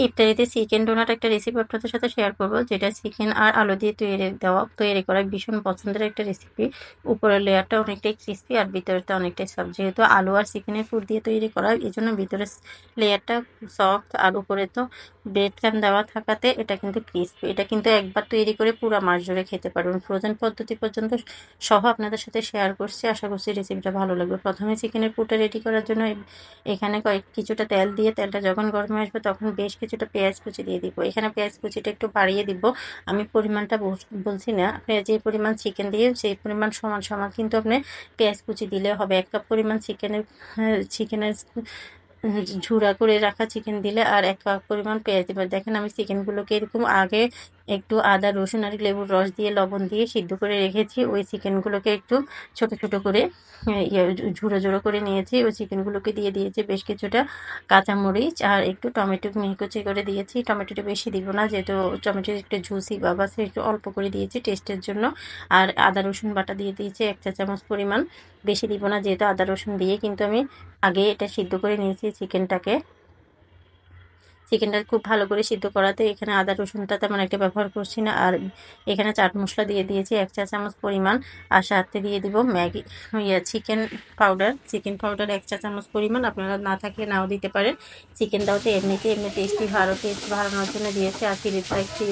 ইফতারিতে chicken donut একটা recipe আপনাদের সাথে শেয়ার করব, যেটা চিকেন আর আলু দিয়ে তৈরি করা ভীষণ পছন্দের একটা রেসিপি। উপরের লেয়ারটা অনেকটাই ক্রিস্পি আর ভিতরেরটা অনেকটাই সফট। যেহেতু আলু আর চিকেনের পুর দিয়ে তৈরি করা, এই জন্য ভিতরের লেয়ারটা সফট আর উপরে তো ব্রেড ক্রাম্ব দেওয়া থাকাতে এটা কিন্তু ক্রিস্পি। এটা কিন্তু একবার তৈরি করে পুরো মাস জুড়ে খেতে পারবেন। ফ্রোজেন পদ্ধতি পর্যন্ত সহ আপনাদের সাথে শেয়ার করছি। আশা করছি রেসিপিটা ভালো লাগবে। প্রথমে চিকেনের পুরটা রেডি করার জন্য এখানে কিছুটা তেল দিয়ে, তেলটা যখন গরমে আসবে তখন বেশ কিছুটা পেঁয়াজ কুচি দিয়ে দিব। এখানে পেঁয়াজ কুচিটা একটু বাড়িয়ে দিব। আমি পরিমাণটা বলছি না, আপনি যে পরিমাণ চিকেন দিয়ে সেই পরিমাণ সমান সমান কিন্তু আপনি পেঁয়াজ কুচি দিলে হবে। 1 কাপ পরিমাণ চিকেনের ঝুরা করে রাখা চিকেন দিলে আর 1 কাপ পরিমাণ পেঁয়াজ দিবেন। দেখেন আমি চিকেনগুলোকে এরকম আগে একটু আদা রসুন আর লেবুর রস দিয়ে লবণ দিয়ে সিদ্ধ করে রেখেছি। ওই চিকেনগুলোকে একটু ছোট ছোট করে ঝুড়ো ঝুড়ো করে নিয়েছি। ওই চিকেনগুলোকে দিয়ে দিয়েছি বেশ কিছুটা কাঁচামরিচ আর একটু টমেটো কুচি করে দিয়েছি। টমেটোটা বেশি দিব না, যেহেতু টমেটোর একটু জুসি ভাব আছে, একটু অল্প করে দিয়েছি টেস্টের জন্য। আর আদা রসুন বাটা দিয়ে দিয়েছি 1 চা চামচ পরিমাণ, বেশি দিব না, যেহেতু আদা রসুন দিয়ে কিন্তু আমি আগে এটা সিদ্ধ করে নিয়েছি চিকেনটাকে। চিকেনটা খুব ভালো করে সিদ্ধ করাতে এখানে আদা রসুনটা তেমন একটা ব্যবহার করছি না। আর এখানে চাট মশলা দিয়ে দিয়েছি 1 চা চামচ পরিমাণ, আর সাথে দিয়ে দিব ম্যাগি চিকেন পাউডার 1 চা চামচ পরিমাণ। আপনারা না থাকলে নাও দিতে পারেন। চিকেনটাও তো এমনি টেস্ট বাড়ানোর জন্য দিয়েছি। আর চিলি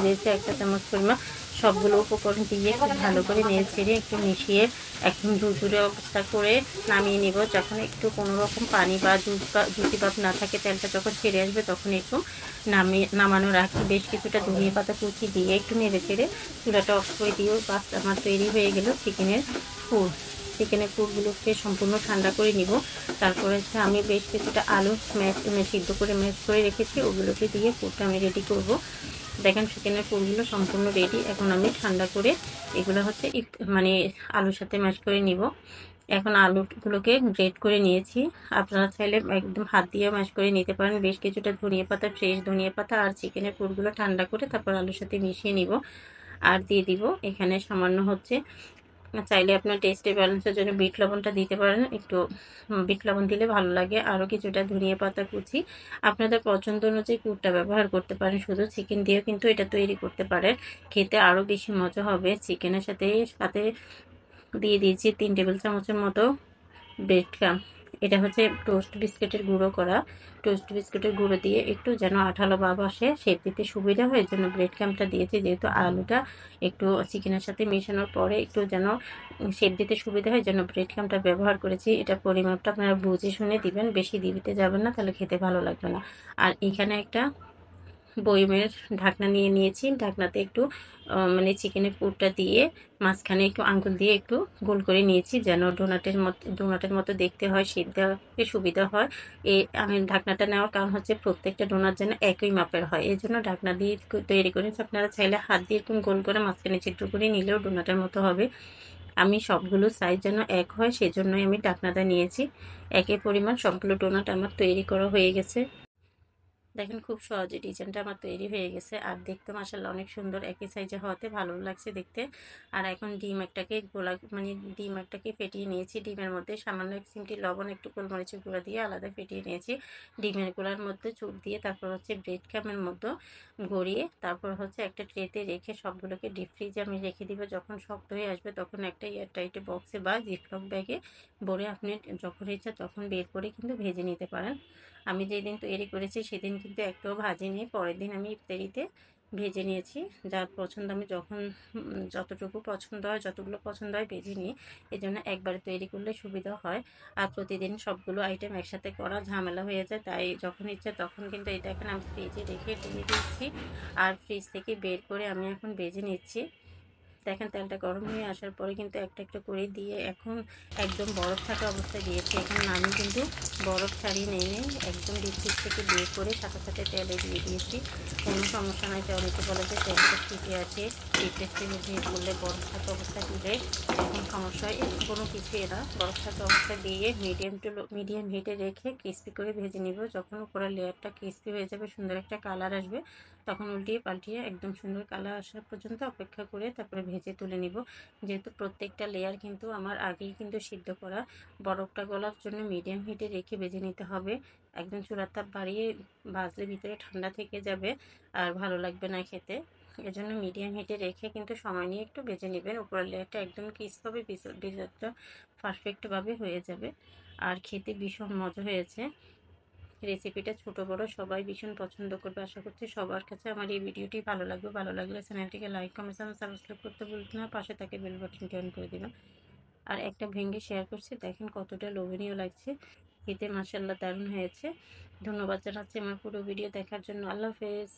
দিয়েছি 1 চা চামচ পরিমাণ। সবগুলো উপকরণ দিয়ে খুব ভালো করে নেড়ে একটু মিশিয়ে একদম ঝুরঝুরে অবস্থা করে নামিয়ে নিব। যখন একটু কোনো রকম পানি বা জুসি ভাব না থাকে, তেলটা যখন ছেড়ে আসবে তখন একটু নামানোর আগে বেশ কিছুটা ধনিয়া পাতা কুচি দিয়ে একটু নেড়ে চুলাটা অফ করে দিও। বাস আমার তৈরি হয়ে গেল চিকেনের পুর। চিকেনের পুরগুলোকে সম্পূর্ণ ঠান্ডা করে নিব। তারপরে আমি বেশ কিছুটা আলু সিদ্ধ করে ম্যাশ করে রেখেছি, ওগুলোকে দিয়ে পুরটা আমি রেডি করব। দেখেন চিকেনের পুরগুলো সম্পূর্ণ রেডি। এখন আমি ঠান্ডা করে এগুলো হচ্ছে মানে আলুর সাথে ম্যাশ করে নিব। এখন আলুগুলোকে গ্রেট করে নিয়েছি। আপনারা চাইলে একদম হাত দিয়ে ম্যাশ করে নিতে পারেন। বেশ কিছুটা ধনিয়া পাতা, ফ্রেশ ধনিয়া পাতা আর চিকেনের পুরগুলো ঠান্ডা করে তারপর আলুর সাথে মিশিয়ে নিব। আর দিয়ে দিব এখানে সামান্য হচ্ছে, চাইলে আপনার টেস্টের ব্যালেন্সের জন্য বিট লবণটা দিতে পারেন। একটু বিট লবণ দিলে ভালো লাগে। আরও কিছুটা ধনিয়া পাতা কুচি, আপনাদের পছন্দ অনুযায়ী পুরটা ব্যবহার করতে পারেন। শুধু চিকেন দিয়েও কিন্তু এটা তৈরি করতে পারেন, খেতে আরও বেশি মজা হবে। চিকেনের সাথে সাথে দিয়ে দিয়েছি 3 টেবিল চামচের মতো ব্রেড ক্রাম্ব। এটা হচ্ছে টোস্ট বিস্কুটের গুঁড়ো করা। টোস্ট বিস্কুটের গুঁড়ো দিয়ে একটু যেন আঠালো ভাব আসে, শেপ দিতে সুবিধা হয়, এই জন্য ব্রেড ক্রাম্বটা দিয়েছি। যেহেতু আলুটা একটু চিকেনের সাথে মেশানোর পরে একটু যেন শেপ দিতে সুবিধা হয়, জন্য ব্রেড ক্রাম্বটা ব্যবহার করেছি। এটা পরিমাপটা আপনারা বুঝে শুনে দিবেন, বেশি দিতে যাবেন না, তাহলে খেতে ভালো লাগবে না। আর এখানে একটা বয়মের ঢাকনা নিয়ে নিয়েছি। ঢাকনাতে একটু মানে চিকেনের পুরটা দিয়ে মাঝখানে একটু আঙ্গুল দিয়ে একটু গোল করে নিয়েছি, যেন ডোনাটের মতো দেখতে হয়, শেপ দেওয়াতে সুবিধা হয়। আমি ঢাকনাটা নেওয়ার কারণ হচ্ছে প্রত্যেকটা ডোনাট যেন একই মাপের হয়, এই জন্য ঢাকনা দিয়ে তৈরি করেছি। আপনারা চাইলে হাত দিয়ে একটু গোল করে মাঝখানে ছিদ্র করে নিলেও ডোনাটের মতো হবে। আমি সবগুলো সাইজ যেন এক হয় সেজন্যই আমি ঢাকনাটা নিয়েছি। একই পরিমাণ সবগুলো ডোনাট আমার তৈরি করা হয়ে গেছে। দেখেন খুব সহজে ডিজাইনটা আমার তৈরি হয়ে গেছে। আর দেখতে মাশাআল্লাহ অনেক সুন্দর, একই সাইজে হওয়াতে ভালো লাগছে দেখতে। আর এখন ডিম একটাকে ফেটিয়ে নিয়েছি। ডিমের মধ্যে সামান্য 1 চিমটি লবণ, একটু গোলমরিচের গুঁড়া দিয়ে আলাদা ফেটিয়ে নিয়েছি। ডিমের গুঁড়ার মধ্যে চুপ দিয়ে তারপর হচ্ছে ব্রেড ক্রাম্বের মধ্যে গড়িয়ে তারপর হচ্ছে একটা ট্রেতে রেখে সবগুলোকে ডিপ ফ্রিজে আমি রেখে দিব। যখন শক্ত হয়ে আসবে তখন একটা এয়ারটাইট বক্সে বা জিপলক ব্যাগে ভরে আপনি যখন ইচ্ছা তখন বের করে কিন্তু ভেজে নিতে পারেন। আমি যেদিন তৈরি করেছি সেদিন কিন্তু একটাও ভাজিনি, পরের দিন আমি ইফতারিতে ভেজে নিয়েছি। যার পছন্দ আমি যখন যতটুকু পছন্দ হয়, যতগুলো পছন্দ হয় ভেজে নিই। এই জন্য একবারে তৈরি করলে সুবিধা হয়। আর প্রতিদিন সবগুলো আইটেম একসাথে করা ঝামেলা হয়ে যায়, তাই যখন ইচ্ছে তখন কিন্তু এটা এখন আমি ফ্রিজে রেখে দিয়ে দিচ্ছি। আর ফ্রিজ থেকে বের করে আমি এখন ভেজে নিচ্ছি। দেখেন তেলটা গরম হয়ে আসার পরে কিন্তু একটা একটা করে দিয়ে এখন একদম বরফ থাকা অবস্থায় দিয়েছি। এখন আমি কিন্তু বরফ ছাড়িয়ে নিয়ে একদম ডিপ ফ্রিজ থেকে বের করে সাথে সাথে তেলে দিয়ে দিয়েছি। কোনো সমস্যা নাই। অনেকে বলে যে তেলটা ঠিকই আছে, ডিপ ফ্রিজ থেকে বের করলে বরফ থাকা অবস্থায় দিলে এখন সমস্যা হয়। কোনো কিছুই না, বরফ থাকা অবস্থায় দিয়ে মিডিয়াম হিটে রেখে ক্রিস্পি করে ভেজে নিব। যখন উপরের লেয়ারটা ক্রিস্পি হয়ে যাবে, সুন্দর একটা কালার আসবে, তখন উল্টিয়ে পাল্টিয়ে একদম সুন্দর কালার আসা পর্যন্ত অপেক্ষা করে তারপরে ভেজে তুলে নিব। যেহেতু প্রত্যেকটা লেয়ার কিন্তু আমার আগেই কিন্তু সিদ্ধ করা, বরফটা গলার জন্য মিডিয়াম হিটে রেখে ভেজে নিতে হবে। একদম চুলার তাপ বাড়িয়ে ভাজলে ভিতরে ঠান্ডা থেকে যাবে আর ভালো লাগবে না খেতে। এজন্য মিডিয়াম হিটে রেখে কিন্তু সময় নিয়ে একটু ভেজে নেবেন। উপরের লেয়ারটা একদম ক্রিস্প হবে, ভিতরটা পারফেক্টভাবে হয়ে যাবে আর খেতে ভীষণ মজা হয়েছে। রেসিপিটা ছোট বড় সবাই ভীষণ পছন্দ করবে। আশা করছি সবার কাছে আমার এই ভিডিওটি ভালো লাগবে। ভালো লাগলে চ্যানেলটিকে লাইক, কমেন্ট, সাবস্ক্রাইব করতে ভুলবেন না। পাশে থাকে বেল বাটনটি অন করে দিবেন। আর একটা ভেঙে শেয়ার করছি, দেখেন কতটা লোভনীয় লাগছে। খেতে মাশাআল্লাহ দারুণ হয়েছে। ধন্যবাদ জানাচ্ছি আমার পুরো ভিডিও দেখার জন্য। আল্লাহ হাফেজ।